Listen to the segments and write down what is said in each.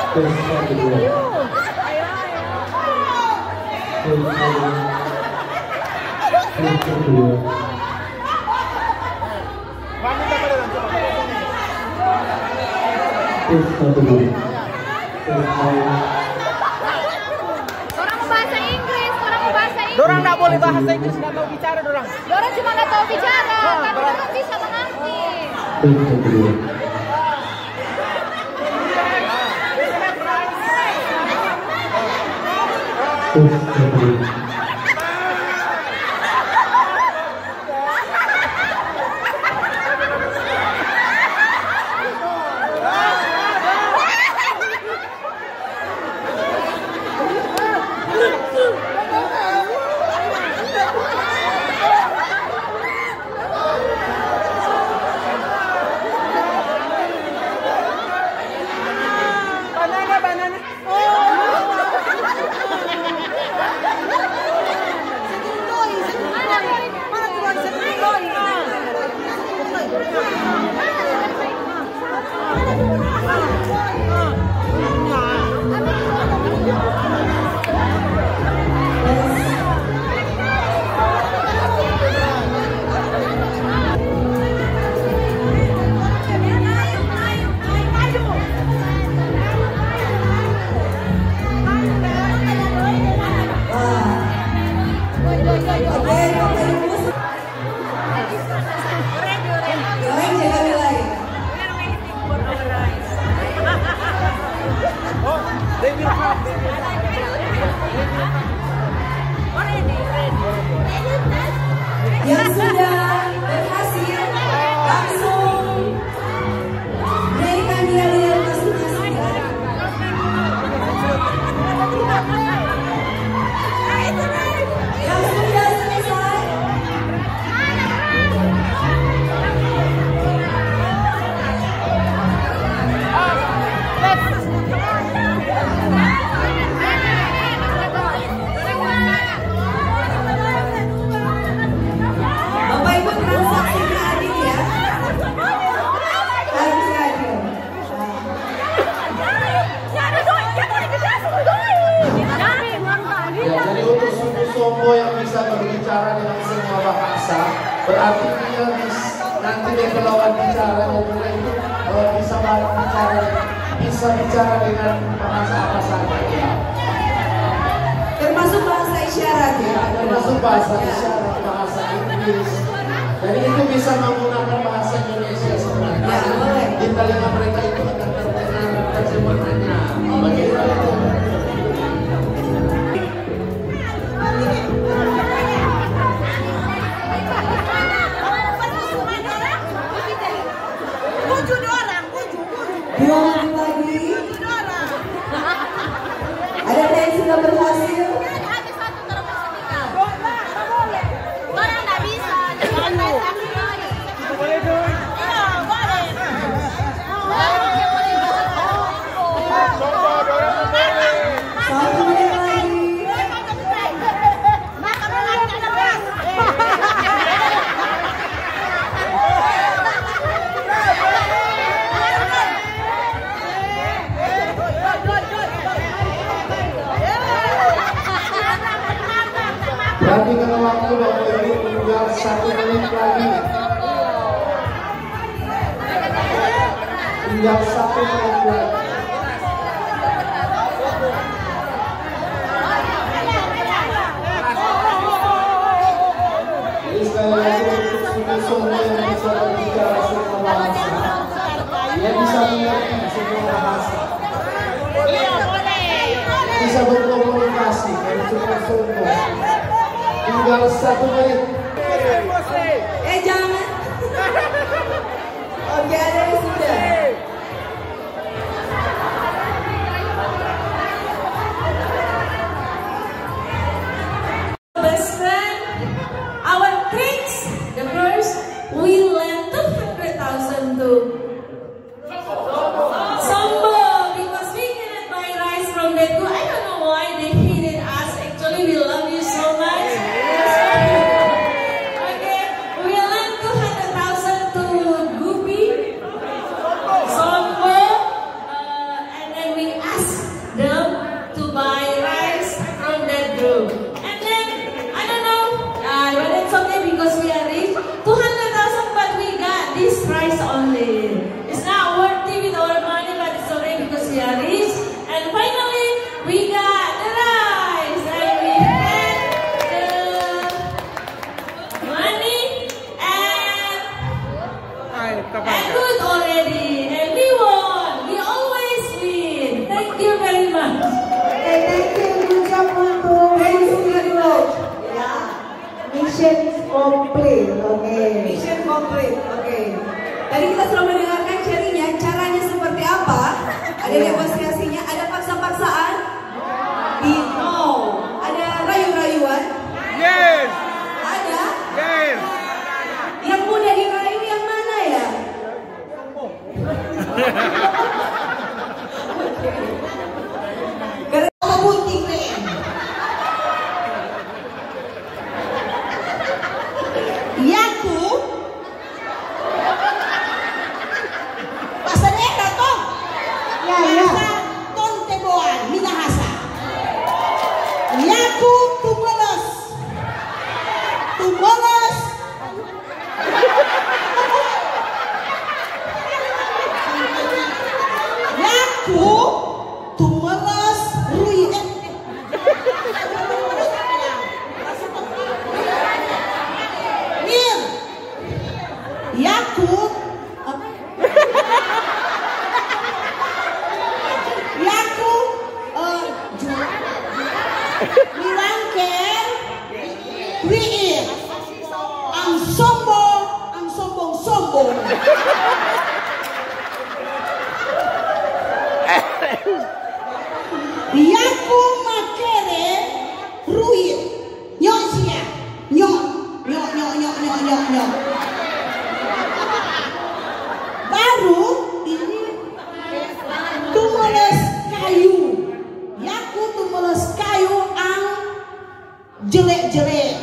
Tes kedua. Tes kedua. Tes kedua. Orang mau bahasa Inggris, orang mau bahasa Inggris. Dorang nggak boleh bahasa Inggris, nggak tahu bicara dorang. Dorang cuma nggak tahu bicara, kan dorang bisa mengerti. Tes kedua. Tes kedua. Yang sudah berhasil langsung berikan dia dengan masing-masing. Yang sudah selesai Bapak Ibu, transaksinya adil ya. Harus adil. Ya, jadi untuk suku Sombo yang bisa berbicara dengan semua bahasa, berarti dia nanti dia lawan bicara mulai itu bisa bicara dengan bahasa apa saja. Ya. Termasuk bahasa isyarat ya. Termasuk bahasa isyarat, bahasa Inggris. Jadi itu bisa menggunakan bahasa Indonesia sebenarnya. Ya, boleh. Di telinga mereka itu akan terdengar terjemahannya. Bagaimana itu? Dua lagi. Ada yang sudah berhasil. Orang nggak bisa. Satu menit lagi. Perhatikan waktu Bapak Ibu, tinggal 1 menit lagi. Tinggal 1 menit lagi. Jadi sekali lagi untuk suku Sombo yang bisa berbicara semua bahasa, dia bisa mengerti semua bahasa, bisa berkomunikasi dengan suku Sombo. Tinggal 1 menit. Jangan. Oke, ada yang sudah. Best friend, our tricks. The first, we lend 200,000 to Sombo because we cannot buy rice from that too. I don't know why they hated us. Actually, we love you so much. Okay, we lend 200,000 to Gubi. negosiasinya? Ada paksa-paksaan? No. Ada rayu-rayuan? Yes. Ada? Yes. Yang mudah dirayu yang mana ya? Gara bunting nih. Yaku bahasa daerah toh? Bahasa Tonteboan, Minahasa. Yaku tumeles. Tumeles. Yaku tumeles rui. Mir. Yaku Yaku Mirangker Riir ang sombong Yaku makere ruir nyok sia nyok baru ini tumeles kayu. Yaku tumeles kayu ang jelek-jelek.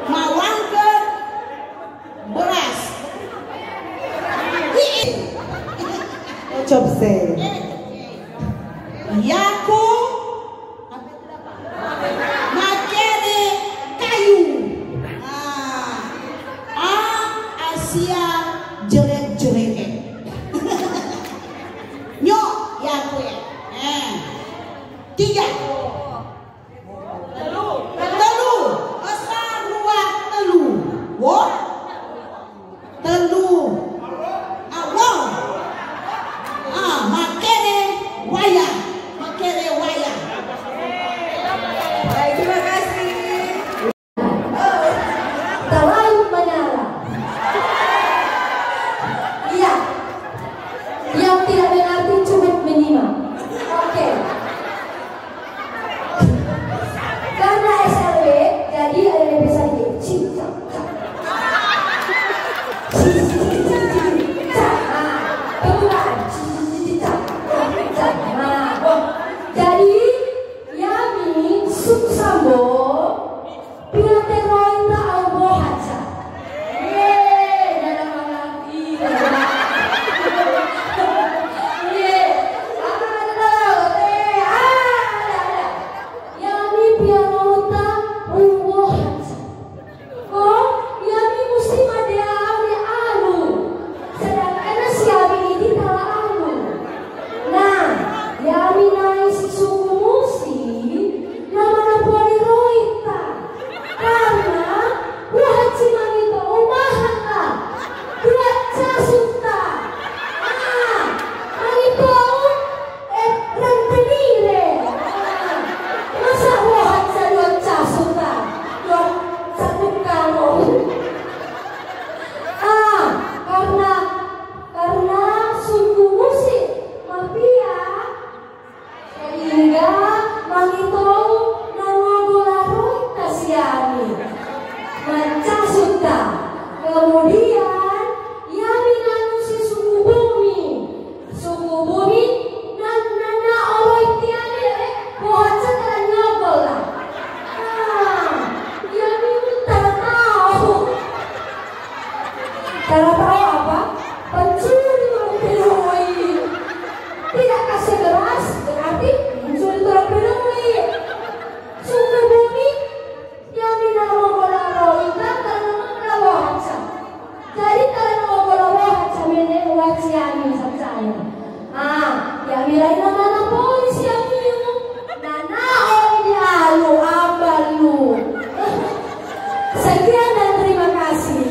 Mawangke beras. Copse. Yaku makere kayu. Asia jelek-jelek. Nyok yaku ya. 3. Telu. Asa ruah telu. Wo. Telu. Awal. Makere wayang. Makere wayang. Baik, terima kasih. Terlalu menara. Iya. Yang tidak berarti cukup menyimak. Oke. Karena SLB, jadi ada bisa cinta. Jadi Yami Suksambo Pilateroin na Albo Hacha. Dalam lagi. Yami Pianota Albo Hacha. Oh, Yami mesti ada alu. Sedangkan si Yami ini kalah alu. Nah, Yami naik suku musi nama poliroita karena buat si mami itu umahan lah buat casuta mami itu rentenire masa buat buat casuta buat satu kamu karena suku musi mafia sehingga mangitau nangogolaroi kasiani mencasuta kemudian Yami nanusi suku bumi nana oroi tiane bohaca kala nyogola Yami tak tahu apa pencuri orang tidak kasih beras berarti mencuri orang peduli. Suku bumi yang minangogolaroita karena wahaca. Jadi karena wahaca mene waciani sabcaya. Yang milai nama polisi yang minum nana oyalu abalu. Sekian dan terima kasih.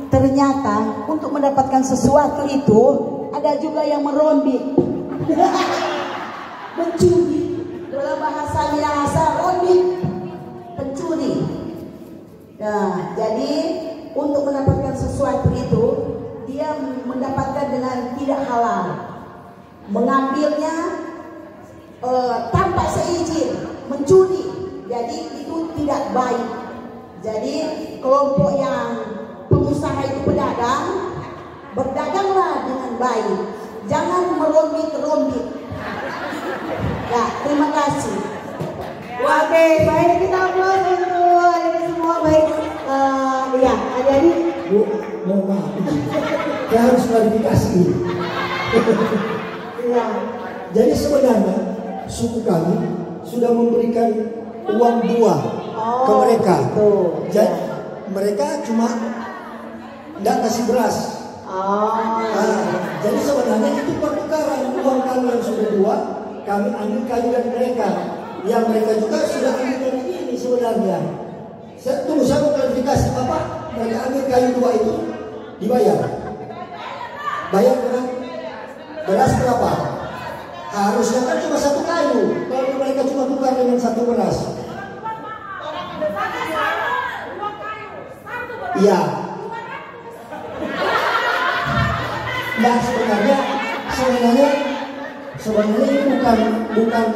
Ternyata untuk mendapatkan sesuatu itu ada juga yang merombik. Mencuri. Dalam bahasa Minahasa rombik, pencuri. Nah, jadi untuk mendapatkan sesuatu itu dia mendapatkan dengan tidak halal. Mengambilnya tanpa seizin, mencuri. Jadi itu tidak baik. Jadi kelompok yang pengusaha itu pedagang, berdaganglah dengan baik, jangan merombik-rombik. Ya, terima kasih. Oke, baik, kita aplaus untuk ini semua. Baik, ya, adik-adik. Bu, mohon maaf, saya harus klarifikasi. Ya. Jadi sebenarnya suku kami sudah memberikan uang buah ke mereka. Jadi mereka cuma tidak kasih beras. Jadi sebenarnya itu pertukaran uang kami yang sudah buah, kami ambil kayu dari mereka. Yang mereka juga sudah ambil dari ini sebenarnya. Saya mau klarifikasi, Bapak, mereka ambil kayu dua itu dibayar. Bayar beras berapa? Harusnya kan cuma satu kayu. Kalau mereka cuma tukar dengan satu beras. Iya. Nah, sebenarnya ini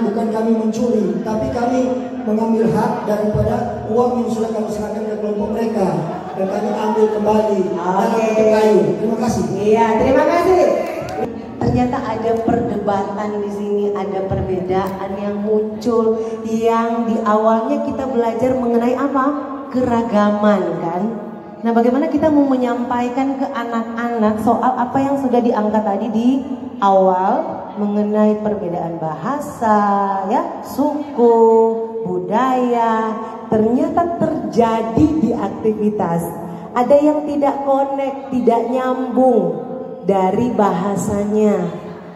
bukan kami mencuri, tapi kami mengambil hak daripada uang yang sudah kami serahkan ke kelompok mereka dan kami ambil kembali dalam bentuk kayu. Terima kasih. Iya, terima kasih. Ternyata ada perdebatan di sini, ada perbedaan yang muncul yang di awalnya kita belajar mengenai apa? Keragaman, kan? Nah, bagaimana kita mau menyampaikan ke anak-anak soal apa yang sudah diangkat tadi di awal mengenai perbedaan bahasa, ya, suku, budaya, ternyata terjadi di aktivitas. Ada yang tidak connect, tidak nyambung dari bahasanya.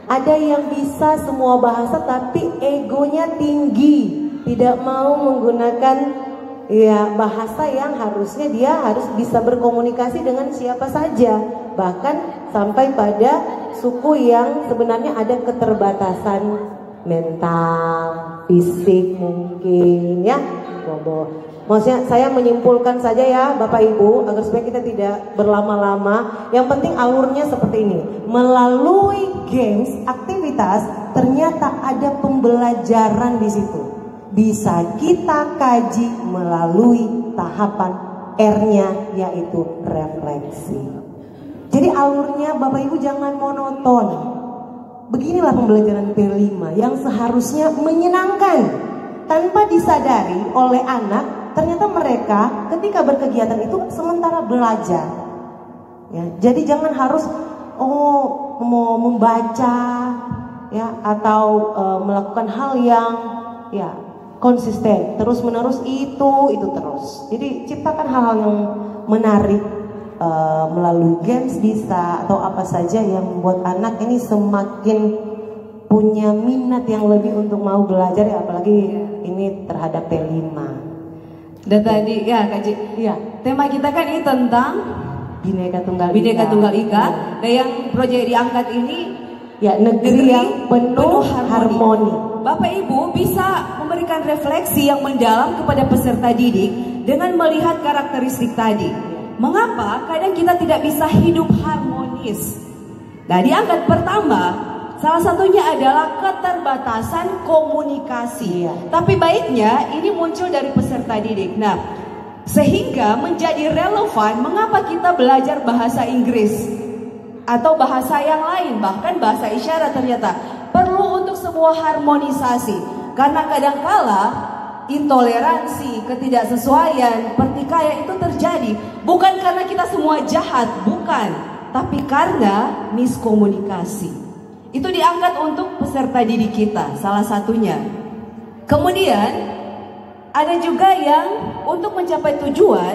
Ada yang bisa semua bahasa tapi egonya tinggi, tidak mau menggunakan ya bahasa yang harusnya dia harus bisa berkomunikasi dengan siapa saja, bahkan sampai pada suku yang sebenarnya ada keterbatasan mental, fisik mungkin, ya. Maksudnya saya menyimpulkan saja ya Bapak Ibu, agar supaya kita tidak berlama-lama. Yang penting alurnya seperti ini. Melalui games, aktivitas, ternyata ada pembelajaran di situ. Bisa kita kaji melalui tahapan R-nya, yaitu refleksi. Jadi alurnya Bapak Ibu jangan monoton. Beginilah pembelajaran P5 yang seharusnya menyenangkan. Tanpa disadari oleh anak, ternyata mereka ketika berkegiatan itu sementara belajar. Ya, jadi jangan harus mau membaca ya atau melakukan hal yang ya konsisten terus menerus itu terus. Jadi ciptakan hal-hal yang menarik melalui games bisa atau apa saja yang membuat anak ini semakin punya minat yang lebih untuk mau belajar ya, apalagi ini terhadap T5. Dan tadi ya Kak Ci, ya tema kita kan ini tentang Bhinneka Tunggal Ika. Dan yang proyek diangkat ini ya negeri yang penuh harmoni. Bapak Ibu bisa memberikan refleksi yang mendalam kepada peserta didik dengan melihat karakteristik tadi. Mengapa kadang kita tidak bisa hidup harmonis? Nah, di angkat pertama, salah satunya adalah keterbatasan komunikasi. Tapi baiknya ini muncul dari peserta didik. Nah, sehingga menjadi relevan mengapa kita belajar bahasa Inggris atau bahasa yang lain, bahkan bahasa isyarat ternyata perlu untuk sebuah harmonisasi. Karena kadangkala intoleransi, ketidaksesuaian, pertikaian itu terjadi bukan karena kita semua jahat, bukan, tapi karena miskomunikasi. Itu diangkat untuk peserta didik kita, salah satunya. Kemudian ada juga yang untuk mencapai tujuan,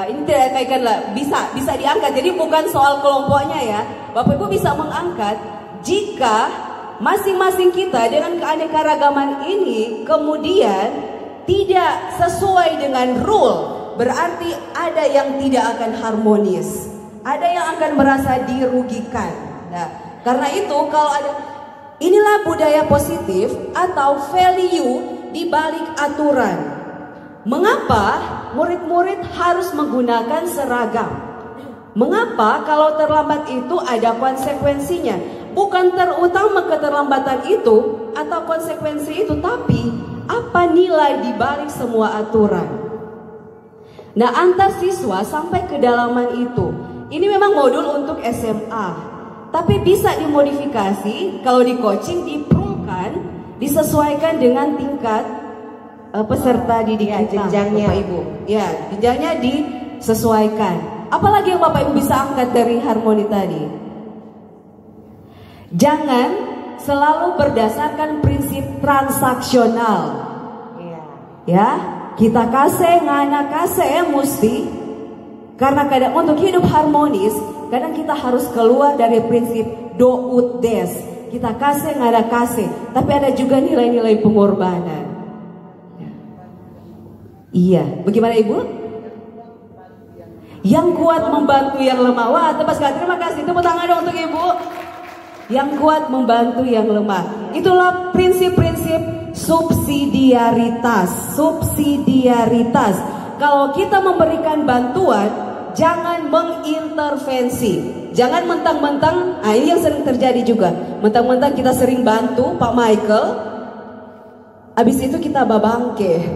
ini tidak kaitanlah bisa diangkat. Jadi bukan soal kelompoknya ya. Bapak Ibu bisa mengangkat jika masing-masing kita dengan keanekaragaman ini kemudian tidak sesuai dengan rule, berarti ada yang tidak akan harmonis, ada yang akan merasa dirugikan. Nah, karena itu kalau ada, inilah budaya positif atau value di balik aturan. Mengapa murid-murid harus menggunakan seragam? Mengapa kalau terlambat itu ada konsekuensinya? Bukan terutama keterlambatan itu atau konsekuensi itu, tapi apa nilai di balik semua aturan. Nah, antar siswa sampai kedalaman itu. Ini memang modul untuk SMA, tapi bisa dimodifikasi kalau di coaching, diperlukan, disesuaikan dengan tingkat peserta didik kita, jenjangnya. Bapak Ibu. Ya, jenjangnya disesuaikan. Apalagi yang Bapak Ibu bisa angkat dari harmoni tadi? Jangan selalu berdasarkan prinsip transaksional. Ya, kita kasih ngana kasih mesti. Karena kadang untuk hidup harmonis, kadang kita harus keluar dari prinsip do ut des. Kita kasih ngana kasih, tapi ada juga nilai-nilai pengorbanan. Iya, bagaimana Ibu? Yang kuat membantu yang lemah. Wah, tepat sekali. Terima kasih. Tepuk tangan dong untuk Ibu. Yang kuat membantu yang lemah. Itulah prinsip-prinsip subsidiaritas. Subsidiaritas. Kalau kita memberikan bantuan, jangan mengintervensi. Jangan mentang-mentang, ini yang sering terjadi juga. Mentang-mentang kita sering bantu Pak Michael, habis itu kita babangke.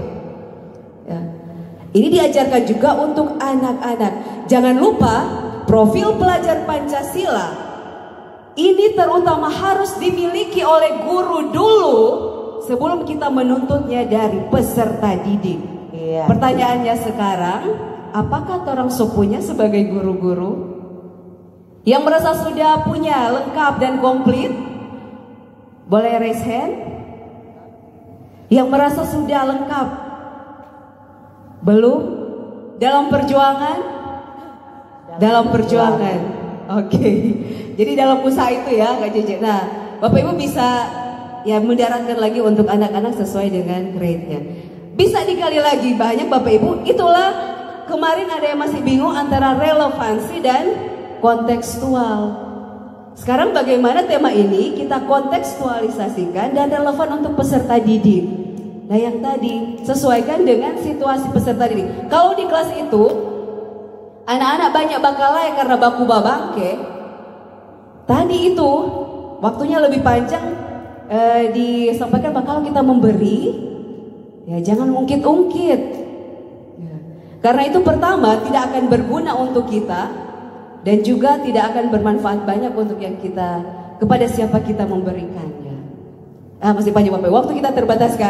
Ya. Ini diajarkan juga untuk anak-anak. Jangan lupa profil pelajar Pancasila ini terutama harus dimiliki oleh guru dulu sebelum kita menuntutnya dari peserta didik. Pertanyaannya sekarang, apakah orang sepunya sebagai guru-guru yang merasa sudah punya lengkap dan komplit? Boleh raise hand? Yang merasa sudah lengkap? Belum? Dalam perjuangan? Dalam perjuangan. Oke. Jadi dalam usaha itu ya Kak Cece. Nah, Bapak Ibu bisa ya mendaratkan lagi untuk anak-anak sesuai dengan grade-nya. Bisa dikali lagi banyak Bapak Ibu. Itulah kemarin ada yang masih bingung antara relevansi dan kontekstual. Sekarang bagaimana tema ini kita kontekstualisasikan dan relevan untuk peserta didik. Nah, yang tadi sesuaikan dengan situasi peserta didik. Kalau di kelas itu anak-anak banyak bakalai karena baku babangke, tadi itu waktunya lebih panjang disampaikan bakal kita memberi, ya jangan ungkit-ungkit. Ya. Karena itu pertama tidak akan berguna untuk kita dan juga tidak akan bermanfaat banyak untuk yang kita kepada siapa kita memberikannya. Masih panjang Bapak, waktu kita terbatas sekali.